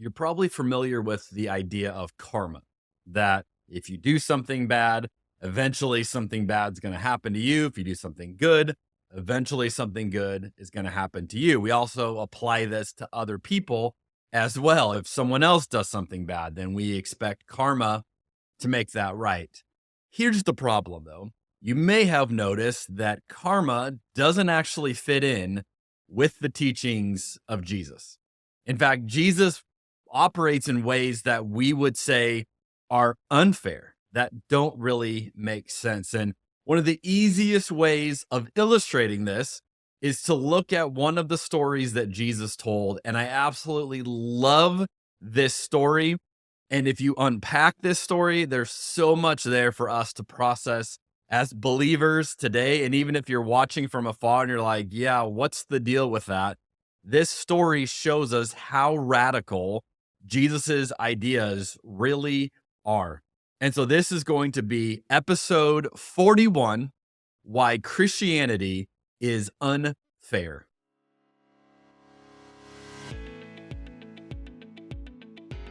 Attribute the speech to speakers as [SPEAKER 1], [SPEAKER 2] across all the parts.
[SPEAKER 1] you're probably familiar with the idea of karma, that if you do something bad, eventually something bad's going to happen to you. If you do something good, eventually something good is going to happen to you. We also apply this to other people as well. If someone else does something bad, then we expect karma to make that right. Here's the problem, though. You may have noticed that karma doesn't actually fit in with the teachings of Jesus. In fact, Jesus operates in ways that we would say are unfair, that don't really make sense. And one of the easiest ways of illustrating this is to look at one of the stories that Jesus told. And I absolutely love this story. And if you unpack this story, there's so much there for us to process as believers today. And even if you're watching from afar and you're like, yeah, what's the deal with that? This story shows us how radical Jesus's ideas really are. And so this is going to be episode 41, Why Christianity is Unfair.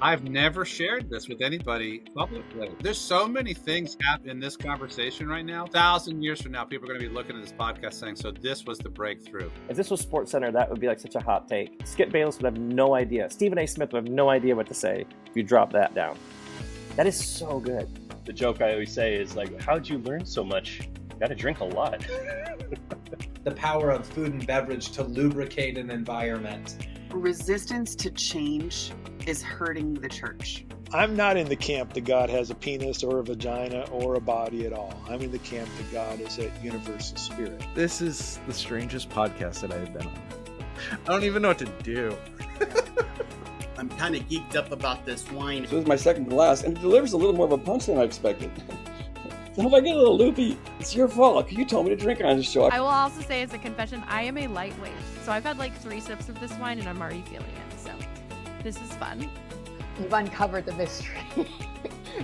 [SPEAKER 2] I've never shared this with anybody publicly. There's so many things happening in this conversation right now. 1,000 years from now, people are going to be looking at this podcast saying, so this was the breakthrough.
[SPEAKER 3] If this was SportsCenter, that would be like such a hot take. Skip Bayless would have no idea. Stephen A. Smith would have no idea what to say if you drop that down. That is so good.
[SPEAKER 4] The joke I always say is like, how'd you learn so much? You got to drink a lot.
[SPEAKER 5] The power of food and beverage to lubricate an environment.
[SPEAKER 6] Resistance to change is hurting the church.
[SPEAKER 7] I'm not in the camp that God has a penis or a vagina or a body at all. I'm in the camp that God is a universal spirit.
[SPEAKER 8] This is the strangest podcast that I've been on. I don't even know what to do.
[SPEAKER 9] I'm kind of geeked up about this wine.
[SPEAKER 10] So this is my second glass, and it delivers a little more of a punch than I expected. So if I get a little loopy, it's your fault. You told me to drink it on the show.
[SPEAKER 11] I will also say as a confession, I am a lightweight. So I've had like 3 sips of this wine and I'm already feeling it. So this is fun.
[SPEAKER 12] You've uncovered the mystery.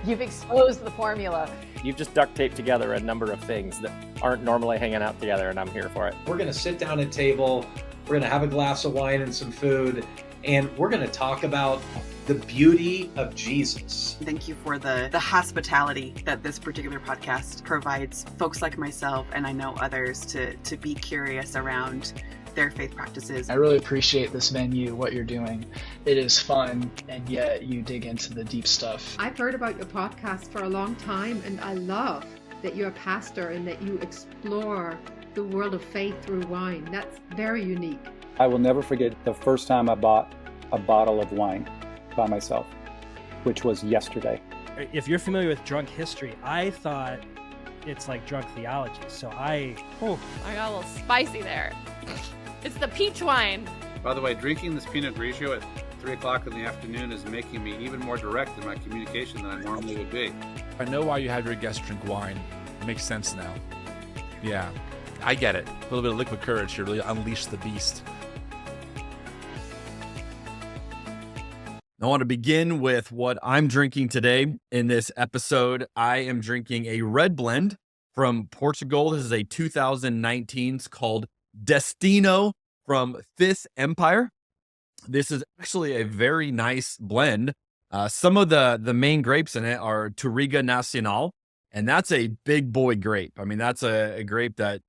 [SPEAKER 12] You've exposed the formula.
[SPEAKER 3] You've just duct taped together a number of things that aren't normally hanging out together, and I'm here for it.
[SPEAKER 5] We're going to sit down at a table, we're going to have a glass of wine and some food, and we're going to talk about the beauty of Jesus.
[SPEAKER 6] Thank you for the hospitality that this particular podcast provides folks like myself, and I know others, to be curious around their faith practices.
[SPEAKER 13] I really appreciate this venue, what you're doing. It is fun, and yet you dig into the deep stuff.
[SPEAKER 14] I've heard about your podcast for a long time, and I love that you're a pastor and that you explore the world of faith through wine. That's very unique.
[SPEAKER 15] I will never forget the first time I bought a bottle of wine by myself, which was yesterday.
[SPEAKER 16] If you're familiar with drunk history, I thought it's like drunk theology. So I
[SPEAKER 11] got a little spicy there. It's the peach wine.
[SPEAKER 2] By the way, drinking this Pinot Grigio at 3 o'clock in the afternoon is making me even more direct in my communication than I normally would be.
[SPEAKER 17] I know why you have your guests drink wine. It makes sense now. Yeah, I get it. A little bit of liquid courage to really unleash the beast.
[SPEAKER 1] I want to begin with what I'm drinking today. In this episode, I am drinking a red blend from Portugal. This is a 2019. It's called Destino from Fifth Empire. This is actually a very nice blend. Some of the main grapes in it are Touriga Nacional, and that's a big boy grape. I mean, that's a grape that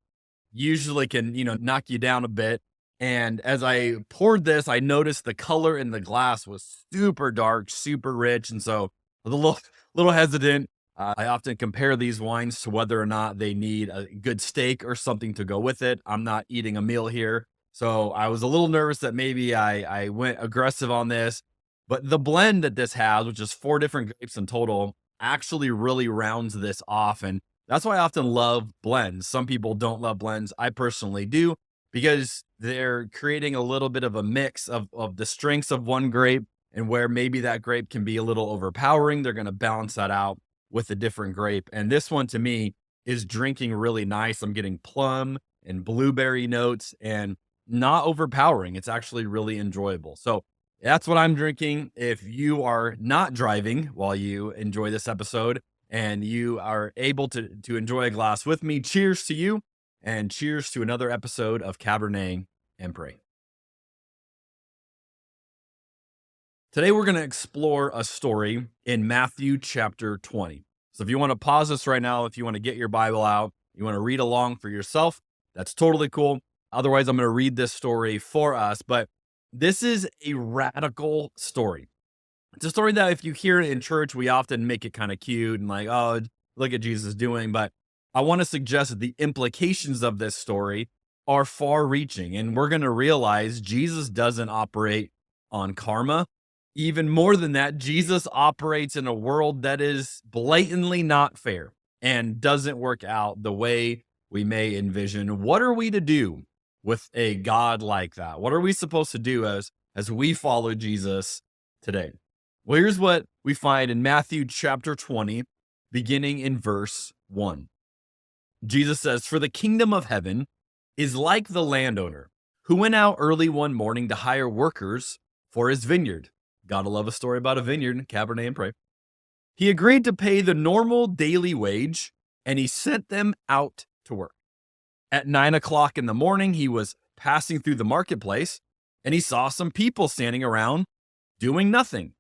[SPEAKER 1] usually can, knock you down a bit. And as I poured this, I noticed the color in the glass was super dark, super rich. And so I was a little hesitant. I often compare these wines to whether or not they need a good steak or something to go with it. I'm not eating a meal here. So I was a little nervous that maybe I went aggressive on this. But the blend that this has, which is 4 different grapes in total, actually really rounds this off. And that's why I often love blends. Some people don't love blends. I personally do, because they're creating a little bit of a mix of the strengths of one grape, and where maybe that grape can be a little overpowering, they're going to balance that out with a different grape. And this one to me is drinking really nice. I'm getting plum and blueberry notes and not overpowering. It's actually really enjoyable. So that's what I'm drinking. If you are not driving while you enjoy this episode and you are able to enjoy a glass with me, cheers to you. And cheers to another episode of Cabernet and Pray. Today, we're going to explore a story in Matthew chapter 20. So if you want to pause this right now, if you want to get your Bible out, you want to read along for yourself, that's totally cool. Otherwise, I'm going to read this story for us. But this is a radical story. It's a story that if you hear it in church, we often make it kind of cute and like, oh, look at Jesus doing. But I want to suggest that the implications of this story are far reaching. And we're going to realize Jesus doesn't operate on karma. Even more than that, Jesus operates in a world that is blatantly not fair and doesn't work out the way we may envision. What are we to do with a God like that? What are we supposed to do as we follow Jesus today? Well, here's what we find in Matthew chapter 20, beginning in verse 1. Jesus says, "For the kingdom of heaven is like the landowner who went out early one morning to hire workers for his vineyard." Gotta love a story about a vineyard, Cabernet and pray. "He agreed to pay the normal daily wage, and he sent them out to work. At 9 o'clock in the morning, he was passing through the marketplace, and he saw some people standing around doing nothing.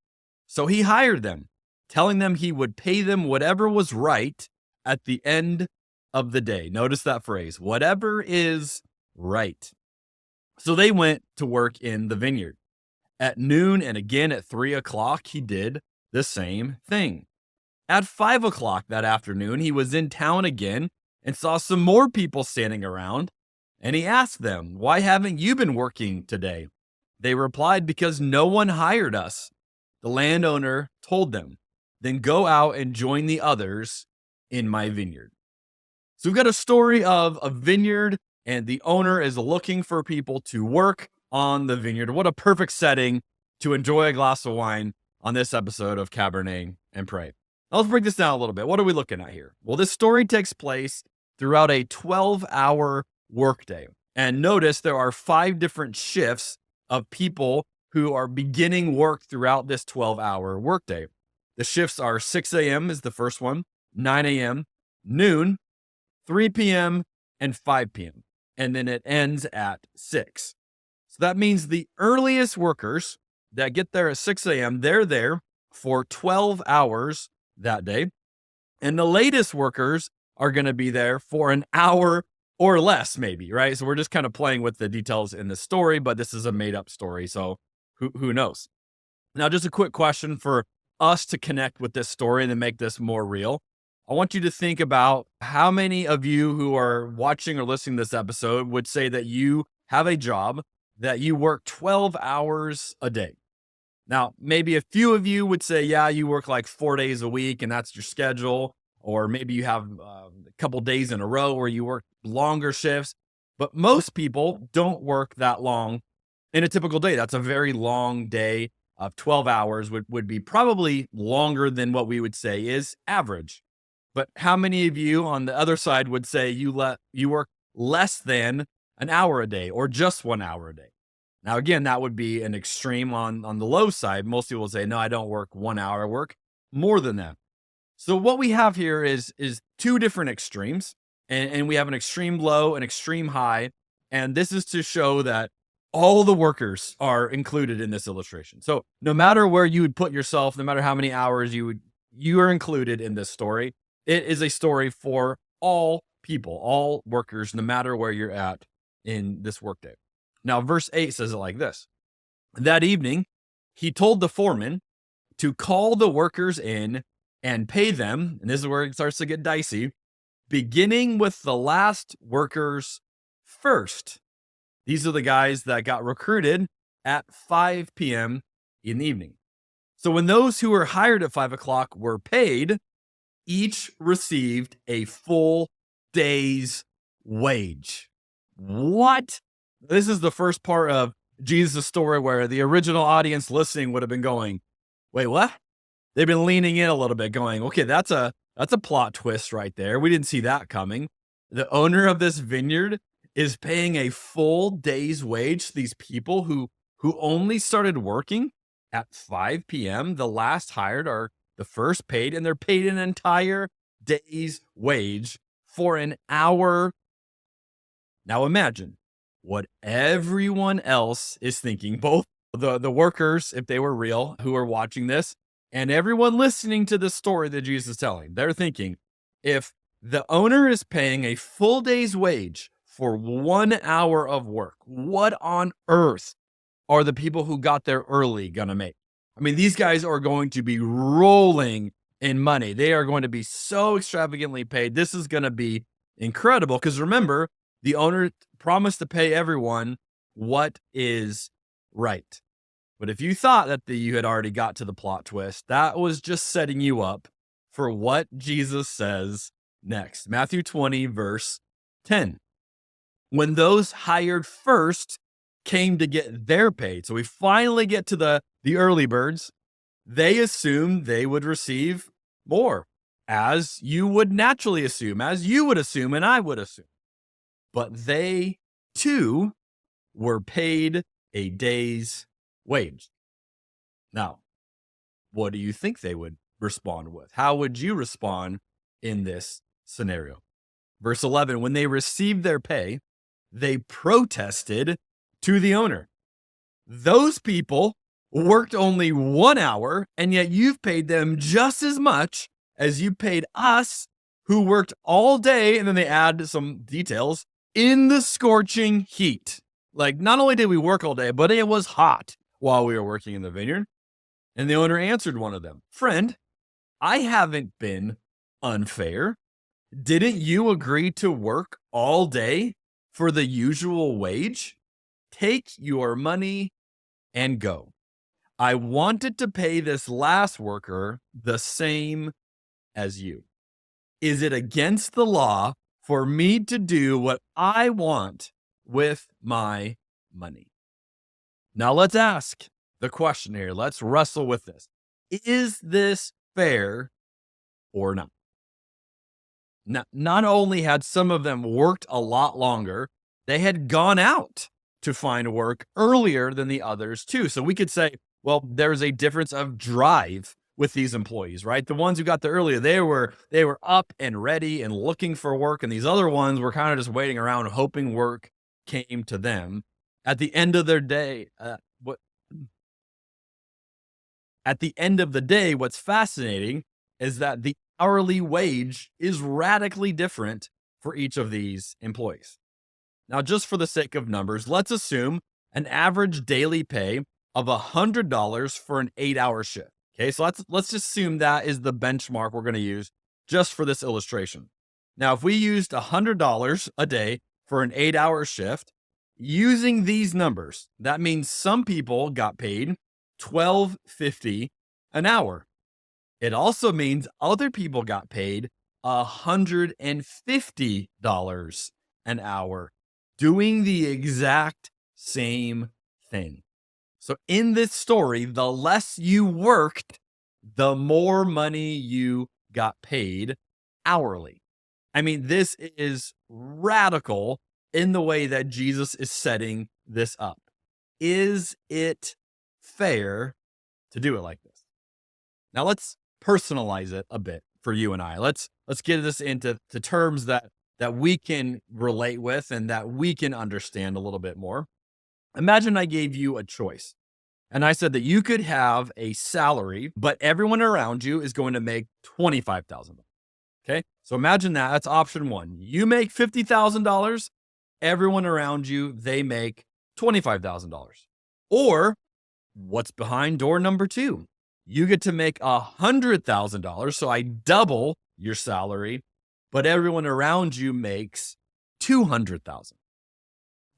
[SPEAKER 1] So he hired them, telling them he would pay them whatever was right at the end of the day." Notice that phrase, whatever is right. So they went to work in the vineyard. At noon and again at 3 o'clock, he did the same thing. At 5 o'clock that afternoon, he was in town again and saw some more people standing around. And he asked them, "Why haven't you been working today?" They replied, "Because no one hired us." The landowner told them, "Then go out and join the others in my vineyard." So we've got a story of a vineyard, and the owner is looking for people to work on the vineyard. What a perfect setting to enjoy a glass of wine on this episode of Cabernet and Pray. Now let's break this down a little bit. What are we looking at here? Well, this story takes place throughout a 12-hour workday. And notice there are 5 different shifts of people who are beginning work throughout this 12-hour workday. The shifts are 6 a.m. is the first one, 9 a.m., noon, 3 p.m., and 5 p.m. And then it ends at 6. So that means the earliest workers that get there at 6 a.m., they're there for 12 hours that day. And the latest workers are going to be there for an hour or less, maybe, right? So we're just kind of playing with the details in the story, but this is a made-up story, so who knows? Now, just a quick question for us to connect with this story and to make this more real. I want you to think about how many of you who are watching or listening to this episode would say that you have a job that you work 12 hours a day. Now, maybe a few of you would say, yeah, you work like 4 days a week and that's your schedule. Or maybe you have a couple days in a row where you work longer shifts. But most people don't work that long in a typical day. That's a very long day of 12 hours would be probably longer than what we would say is average. But how many of you on the other side would say you work less than an hour a day or just 1 hour a day? Now, again, that would be an extreme on the low side. Most people will say, no, I don't work 1 hour. I work more than that. So what we have here is 2 different extremes, and we have an extreme low and extreme high. And this is to show that all the workers are included in this illustration. So no matter where you would put yourself, no matter how many hours you are included in this story, it is a story for all people, all workers, no matter where you're at in this workday. Now, verse 8 says it like this. That evening, he told the foreman to call the workers in and pay them, and this is where it starts to get dicey, beginning with the last workers first. These are the guys that got recruited at 5 p.m. in the evening. So when those who were hired at 5 o'clock were paid, each received a full day's wage. What? This is the first part of Jesus' story where the original audience listening would have been going, wait, what? They've been leaning in a little bit going, okay, that's a plot twist right there. We didn't see that coming. The owner of this vineyard is paying a full day's wage to these people who only started working at 5 p.m. The last hired are the first paid, and they're paid an entire day's wage for an hour. Now imagine what everyone else is thinking, both The workers, if they were real, who are watching this, and everyone listening to this story that Jesus is telling, they're thinking, if the owner is paying a full day's wage for 1 hour of work, what on earth are the people who got there early going to make? I mean, these guys are going to be rolling in money. They are going to be so extravagantly paid. This is going to be incredible because remember, the owner promised to pay everyone what is right. But if you thought that you had already got to the plot twist, that was just setting you up for what Jesus says next. Matthew 20, verse 10. When those hired first came to get their pay, so we finally get to the early birds, they assumed they would receive more, as you would naturally assume, as you would assume, and I would assume. But they, too, were paid a day's wage. Now, what do you think they would respond with? How would you respond in this scenario? Verse 11, when they received their pay, they protested to the owner. Those people worked only 1 hour, and yet you've paid them just as much as you paid us who worked all day. And then they add some details in the scorching heat. Like, not only did we work all day, but it was hot while we were working in the vineyard. And the owner answered one of them, friend, I haven't been unfair. Didn't you agree to work all day for the usual wage? Take your money and go. I wanted to pay this last worker the same as you. Is it against the law for me to do what I want with my money? Now let's ask the question here. Let's wrestle with this. Is this fair or not? Now, not only had some of them worked a lot longer, they had gone out to find work earlier than the others too. So we could say, well, there's a difference of drive with these employees, right? The ones who got there earlier, they were up and ready and looking for work. And these other ones were kind of just waiting around, hoping work came to them. At the end of their day, At the end of the day, what's fascinating is that the hourly wage is radically different for each of these employees. Now, just for the sake of numbers, let's assume an average daily pay of $100 for an 8-hour shift. Okay, so let's just assume that is the benchmark we're going to use just for this illustration. Now, if we used $100 a day for an 8-hour shift, using these numbers, that means some people got paid $12.50 an hour. It also means other people got paid $150 an hour doing the exact same thing. So in this story, the less you worked, the more money you got paid hourly. I mean, this is radical in the way that Jesus is setting this up. Is it fair to do it like this? Now let's personalize it a bit for you and I. Let's get this into terms that we can relate with and that we can understand a little bit more. Imagine I gave you a choice and I said that you could have a salary, but everyone around you is going to make $25,000. Okay. So imagine that. That's option one. You make $50,000. Everyone around you, they make $25,000. Or what's behind door number two? You get to make $100,000. So I double your salary, but everyone around you makes $200,000.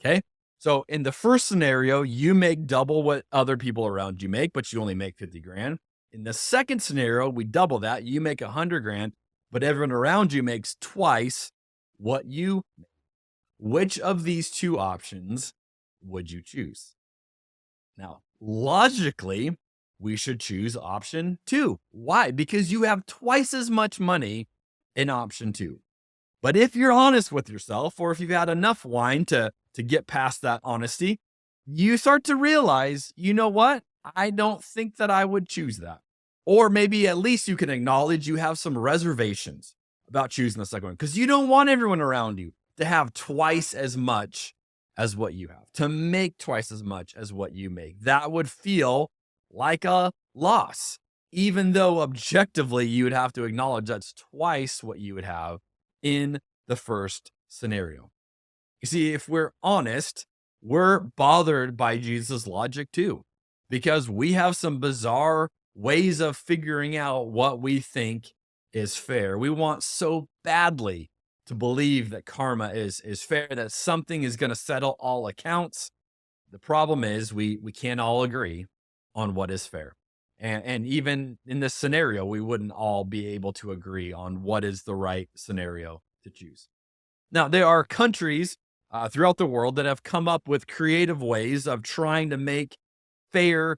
[SPEAKER 1] Okay. So in the first scenario, you make double what other people around you make, but you only make 50 grand. In the second scenario, we double that. You make 100 grand, but everyone around you makes twice what you make. Which of these two options would you choose? Now, logically, we should choose option two. Why? Because you have twice as much money in option two. But if you're honest with yourself, or if you've had enough wine to get past that honesty, you start to realize, you know what? I don't think that I would choose that. Or maybe at least you can acknowledge you have some reservations about choosing the second one because you don't want everyone around you to have twice as much as what you have, to make twice as much as what you make. That would feel like a loss, even though objectively you would have to acknowledge that's twice what you would have in the first scenario. You see, if we're honest, we're bothered by Jesus' logic too, because we have some bizarre ways of figuring out what we think is fair. We want so badly to believe that karma is fair, that something is going to settle all accounts. The problem is we can't all agree on what is fair. And even in this scenario, we wouldn't all be able to agree on what is the right scenario to choose. Now, there are countries throughout the world that have come up with creative ways of trying to make fair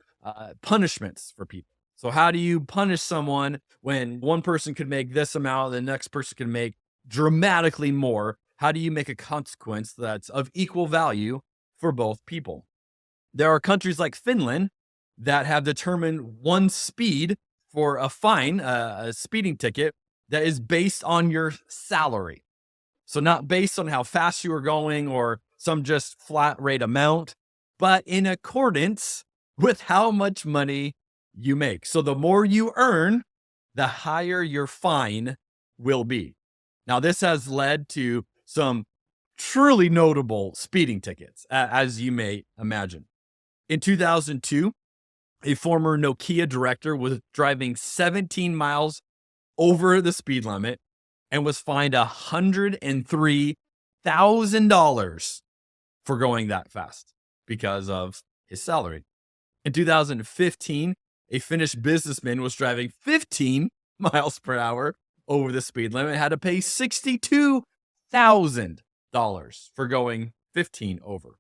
[SPEAKER 1] punishments for people. So how do you punish someone when one person could make this amount, the next person can make dramatically more? How do you make a consequence that's of equal value for both people? There are countries like Finland that have determined one speed for a fine, a speeding ticket, that is based on your salary. So not based on how fast you are going or some just flat rate amount, but in accordance with how much money you make. So the more you earn, the higher your fine will be. Now, this has led to some truly notable speeding tickets, as you may imagine. In 2002, a former Nokia director was driving 17 miles over the speed limit and was fined $103,000 for going that fast because of his salary. In 2015, a Finnish businessman was driving 15 miles per hour over the speed limit and had to pay $62,000 for going 15 over.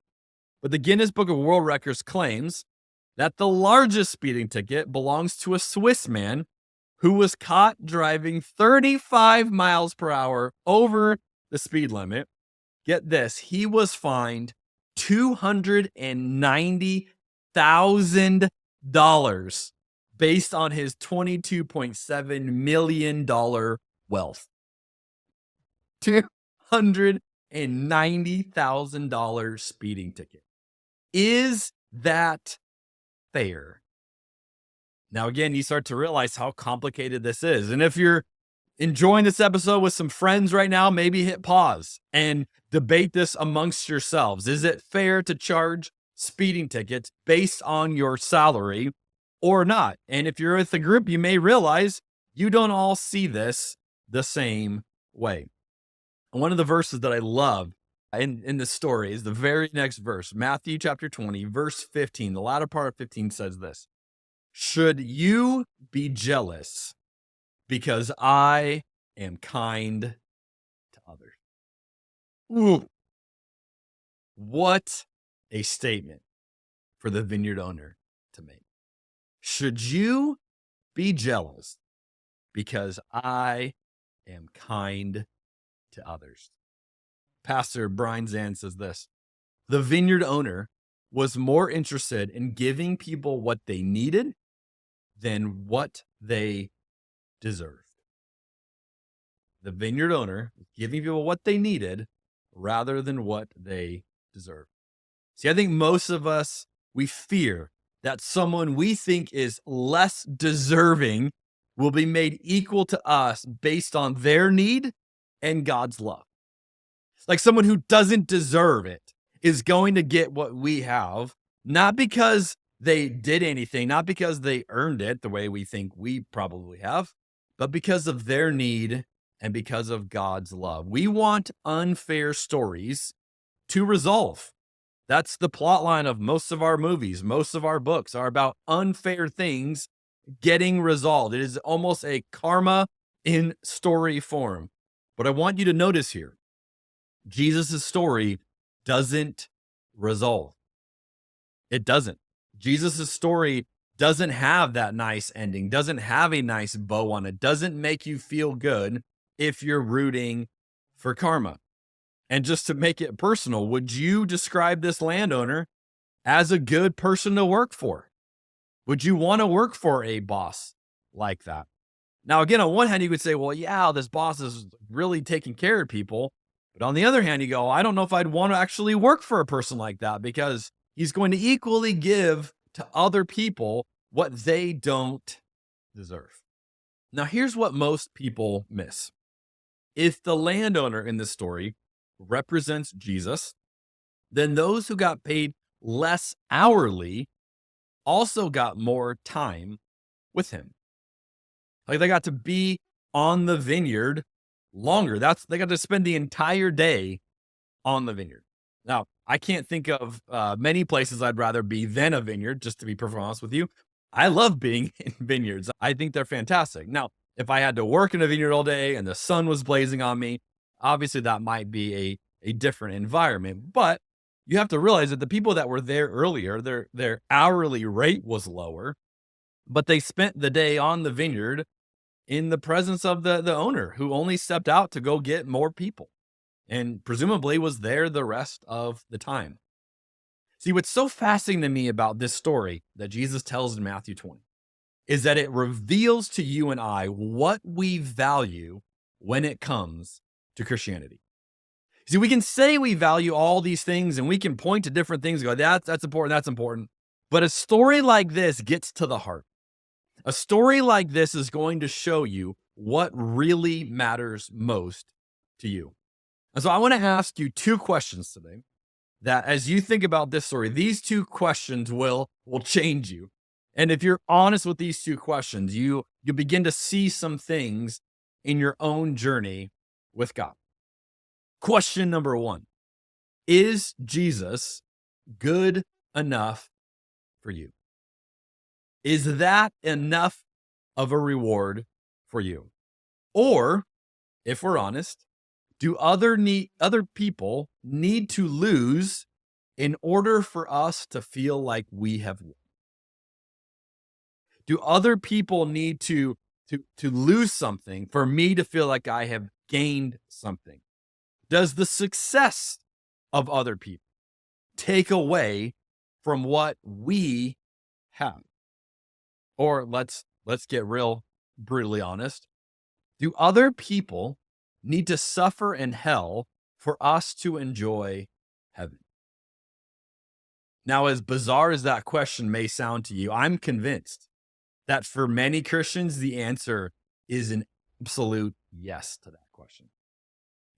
[SPEAKER 1] But the Guinness Book of World Records claims that the largest speeding ticket belongs to a Swiss man who was caught driving 35 miles per hour over the speed limit. Get this, he was fined $290,000 based on his $22.7 million wealth. $290,000 speeding ticket. Is that fair? Now, again, you start to realize how complicated this is. And if you're enjoying this episode with some friends right now, maybe hit pause and debate this amongst yourselves. Is it fair to charge speeding tickets based on your salary or not? And if you're with a group, you may realize you don't all see this the same way. And one of the verses that I love in the story is the very next verse, Matthew chapter 20, verse 15. The latter part of 15 says this: should you be jealous because I am kind to others? Ooh. What a statement for the vineyard owner to make. Should you be jealous because I am kind to others? Pastor Brian Zahnd says this: the vineyard owner was more interested in giving people what they needed than what they deserved. The vineyard owner was giving people what they needed rather than what they deserved. See, I think most of us, we fear that someone we think is less deserving will be made equal to us based on their need and God's love. Like someone who doesn't deserve it is going to get what we have, not because they did anything, not because they earned it the way we think we probably have, but because of their need and because of God's love. We want unfair stories to resolve. That's the plot line of most of our movies. Most of our books are about unfair things getting resolved. It is almost a karma in story form. But I want you to notice here, Jesus' story doesn't resolve. It doesn't. Jesus' story doesn't have that nice ending, doesn't have a nice bow on it, doesn't make you feel good if you're rooting for karma. And just to make it personal, would you describe this landowner as a good person to work for? Would you want to work for a boss like that? Now, again, on one hand, you could say, well, yeah, this boss is really taking care of people. But on the other hand, you go, I don't know if I'd want to actually work for a person like that, because he's going to equally give to other people what they don't deserve. Now, here's what most people miss. If the landowner in this story represents Jesus, then those who got paid less hourly also got more time with him. Like, they got to be on the vineyard longer. They got to spend the entire day on the vineyard. Now, I can't think of many places I'd rather be than a vineyard, just to be perfectly honest with you. I love being in vineyards. I think they're fantastic. Now, if I had to work in a vineyard all day and the sun was blazing on me, obviously that might be a different environment. But you have to realize that the people that were there earlier, their hourly rate was lower, but they spent the day on the vineyard in the presence of the owner, who only stepped out to go get more people and presumably was there the rest of the time. See, what's so fascinating to me about this story that Jesus tells in Matthew 20 is that it reveals to you and I what we value when it comes to Christianity. See, we can say we value all these things and we can point to different things and go, that's important, that's important. But a story like this gets to the heart. A story like this is going to show you what really matters most to you. And so I want to ask you two questions today that, as you think about this story, these two questions will change you. And if you're honest with these two questions, you begin to see some things in your own journey with God. Question number one: is Jesus good enough for you? Is that enough of a reward for you? Or, if we're honest, do other people need to lose in order for us to feel like we have won? Do other people need to lose something for me to feel like I have gained something? Does the success of other people take away from what we have? Or let's get real brutally honest. Do other people need to suffer in hell for us to enjoy heaven? Now, as bizarre as that question may sound to you, I'm convinced that for many Christians, the answer is an absolute yes to that question.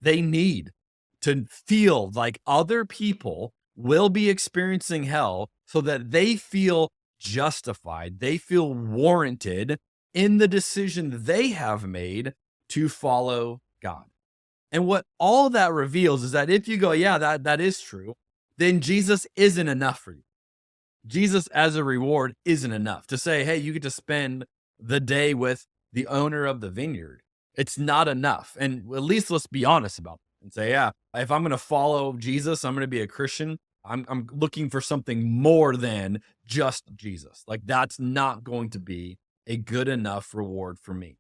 [SPEAKER 1] They need to feel like other people will be experiencing hell so that they feel justified, they feel warranted in the decision they have made to follow God. And what all that reveals is that if you go, yeah, that is true, then Jesus isn't enough for you. Jesus as a reward isn't enough to say, hey, you get to spend the day with the owner of the vineyard. It's not enough. And at least let's be honest about it and say, yeah, if I'm going to follow Jesus, I'm going to be a Christian, I'm looking for something more than just Jesus. Like, that's not going to be a good enough reward for me.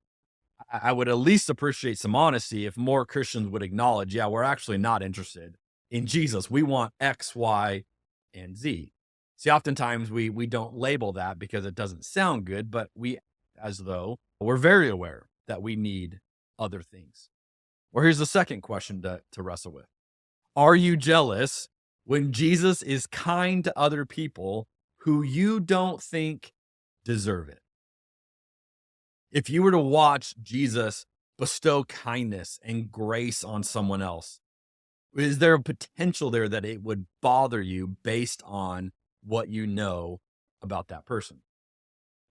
[SPEAKER 1] I would at least appreciate some honesty if more Christians would acknowledge, yeah, we're actually not interested in Jesus. We want X, Y, and Z. See, oftentimes we don't label that because it doesn't sound good, but as though we're very aware that we need other things. Well, here's the second question to wrestle with. Are you jealous when Jesus is kind to other people who you don't think deserve it? If you were to watch Jesus bestow kindness and grace on someone else, is there a potential there that it would bother you based on what you know about that person?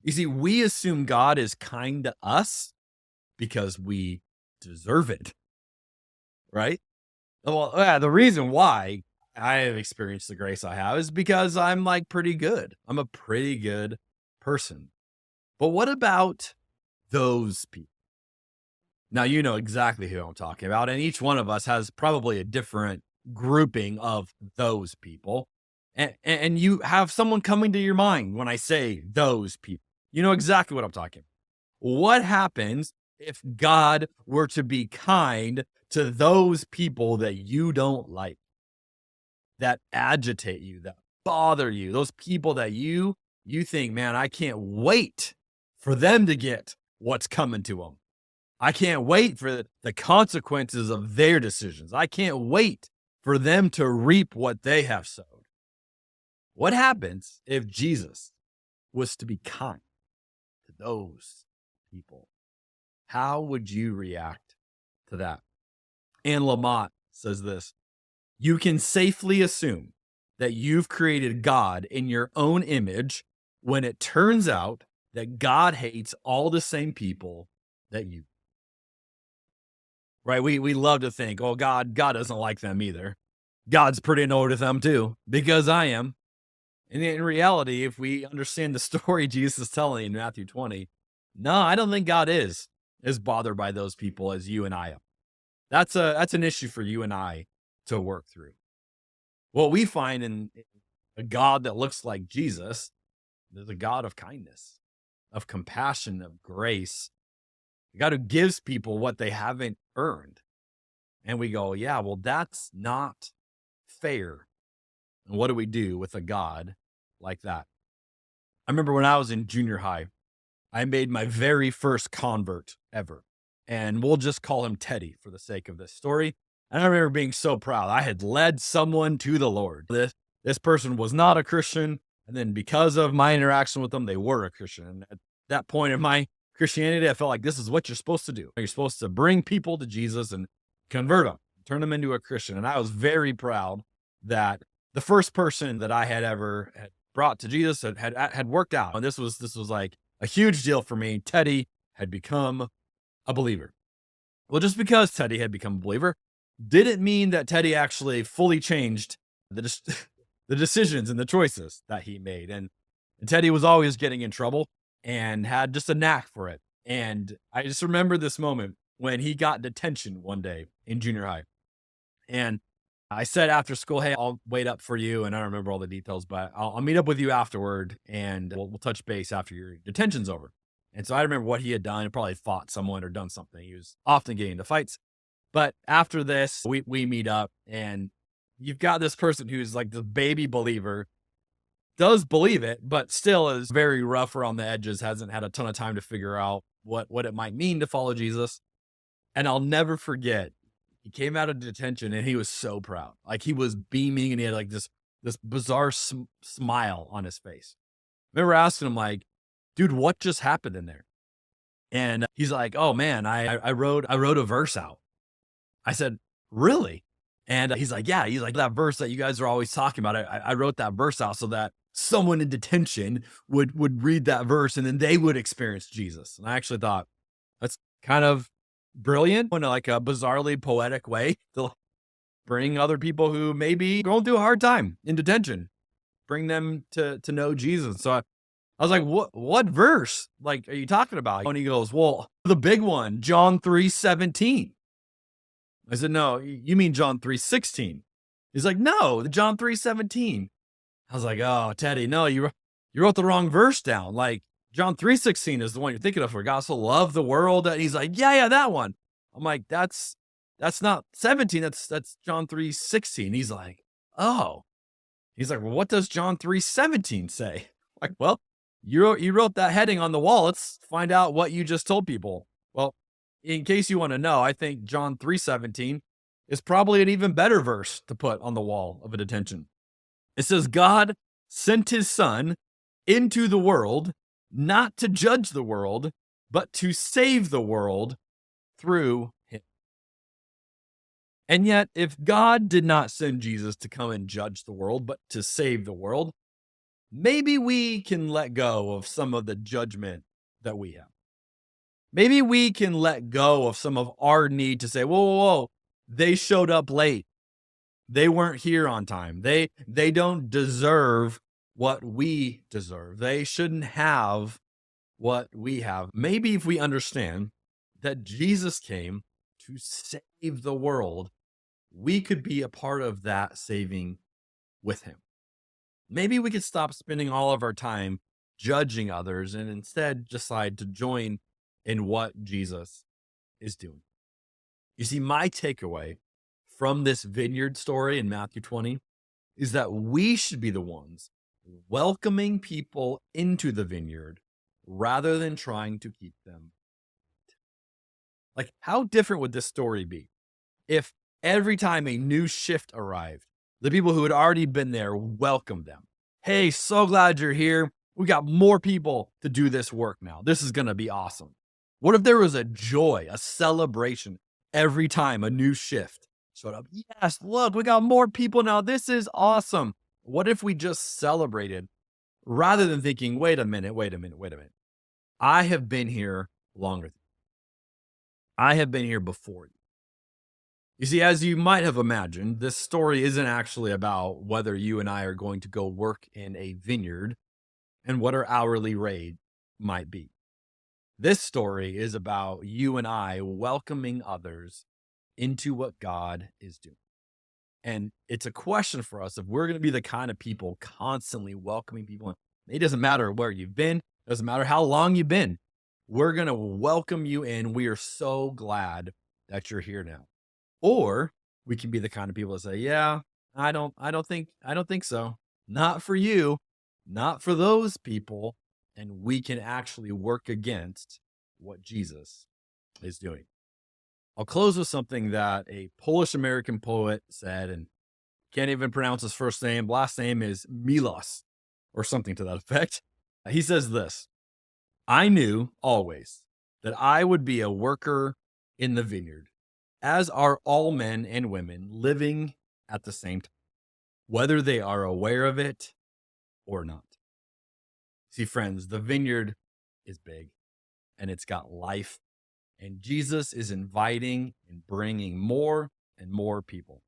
[SPEAKER 1] You see, we assume God is kind to us because we deserve it, right? Well, yeah, the reason why I have experienced the grace I have is because I'm like pretty good. I'm a pretty good person. But what about those people? Now, you know exactly who I'm talking about, and each one of us has probably a different grouping of those people. And you have someone coming to your mind when I say those people. You know exactly what I'm talking about. What happens if God were to be kind to those people that you don't like, that agitate you, that bother you, those people that you think, man, I can't wait for them to get what's coming to them. I can't wait for the consequences of their decisions. I can't wait for them to reap what they have sowed. What happens if Jesus was to be kind to those people? How would you react to that? Anne Lamott says this: you can safely assume that you've created God in your own image when it turns out that God hates all the same people that you. Right? We love to think, oh, God doesn't like them either. God's pretty annoyed with them too, because I am. And in reality, if we understand the story Jesus is telling in Matthew 20, no, I don't think God is as bothered by those people as you and I am. That's an issue for you and I to work through. What we find in a God that looks like Jesus is a God of kindness, of compassion, of grace, a God who gives people what they haven't earned. And we go, yeah, well, that's not fair. And what do we do with a God like that? I remember when I was in junior high, I made my very first convert ever. And we'll just call him Teddy for the sake of this story. And I remember being so proud. I had led someone to the Lord. This person was not a Christian. And then because of my interaction with them, they were a Christian. And at that point in my Christianity, I felt like this is what you're supposed to do. You're supposed to bring people to Jesus and convert them, turn them into a Christian. And I was very proud that the first person that I had ever had brought to Jesus had worked out. And this was like a huge deal for me. Teddy had become a believer. Well, just because Teddy had become a believer didn't mean that Teddy actually fully changed the decisions and the choices that he made. And Teddy was always getting in trouble and had just a knack for it. And I just remember this moment when he got detention one day in junior high. And I said after school, hey, I'll wait up for you. And I don't remember all the details, but I'll meet up with you afterward and we'll touch base after your detention's over. And so I remember what he had done. He probably fought someone or done something. He was often getting into fights. But after this, we meet up and you've got this person who's like the baby believer, does believe it, but still is very rough around the edges, hasn't had a ton of time to figure out what it might mean to follow Jesus. And I'll never forget, he came out of detention and he was so proud. Like he was beaming and he had like this bizarre smile on his face. I remember asking him like, dude, what just happened in there? And he's like, oh man, I wrote a verse out. I said, really? And he's like, yeah. He's like, that verse that you guys are always talking about, I wrote that verse out so that someone in detention would read that verse and then they would experience Jesus. And I actually thought that's kind of brilliant in like a bizarrely poetic way to bring other people who maybe going through a hard time in detention, bring them to know Jesus. So I was like, what verse like are you talking about? And he goes, well, the big one, John 3:17. I said, no, you mean John 3:16. He's like, no, John 3:17. I was like, oh, Teddy, no, you wrote the wrong verse down. Like John 3:16 is the one you're thinking of, for God so loved the world. And he's like, yeah, that one. I'm like, that's not 17. That's John 3:16. He's like, oh. He's like, well, what does John 3:17 say? I'm like, well, you wrote that heading on the wall. Let's find out what you just told people. Well, in case you want to know, I think John 3:17 is probably an even better verse to put on the wall of a detention. It says, God sent his son into the world, not to judge the world, but to save the world through him. And yet, if God did not send Jesus to come and judge the world, but to save the world, maybe we can let go of some of the judgment that we have. Maybe we can let go of some of our need to say, whoa, they showed up late. They weren't here on time. They don't deserve what we deserve. They shouldn't have what we have. Maybe if we understand that Jesus came to save the world, we could be a part of that saving with him. Maybe we could stop spending all of our time judging others and instead decide to join in what Jesus is doing. You see, my takeaway from this vineyard story in Matthew 20 is that we should be the ones welcoming people into the vineyard rather than trying to keep them. Like, how different would this story be if every time a new shift arrived, the people who had already been there welcomed them? Hey, so glad you're here. We got more people to do this work now. This is going to be awesome. What if there was a joy, a celebration every time a new shift showed up? Yes, look, we got more people now. This is awesome. What if we just celebrated rather than thinking, wait a minute. I have been here longer. I have been here before you. You see, as you might have imagined, this story isn't actually about whether you and I are going to go work in a vineyard and what our hourly rate might be. This story is about you and I welcoming others into what God is doing. And it's a question for us if we're going to be the kind of people constantly welcoming people. It doesn't matter where you've been. It doesn't matter how long you've been. We're going to welcome you in. We are so glad that you're here now. Or we can be the kind of people that say, yeah, I don't think so. Not for you, not for those people. And we can actually work against what Jesus is doing. I'll close with something that a Polish-American poet said, and can't even pronounce his first name. Last name is Milos, or something to that effect. He says this: I knew always that I would be a worker in the vineyard, as are all men and women living at the same time, whether they are aware of it or not. See, friends, the vineyard is big and it's got life, and Jesus is inviting and bringing more and more people.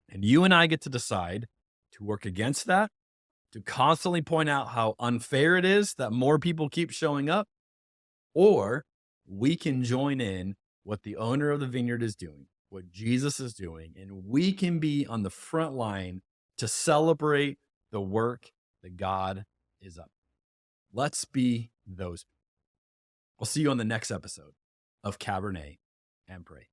[SPEAKER 1] And you and I get to decide to work against that, to constantly point out how unfair it is that more people keep showing up, or we can join in what the owner of the vineyard is doing, what Jesus is doing, and we can be on the front line to celebrate the work that God is up. Let's be those people. I'll see you on the next episode of Cabernet and Pray.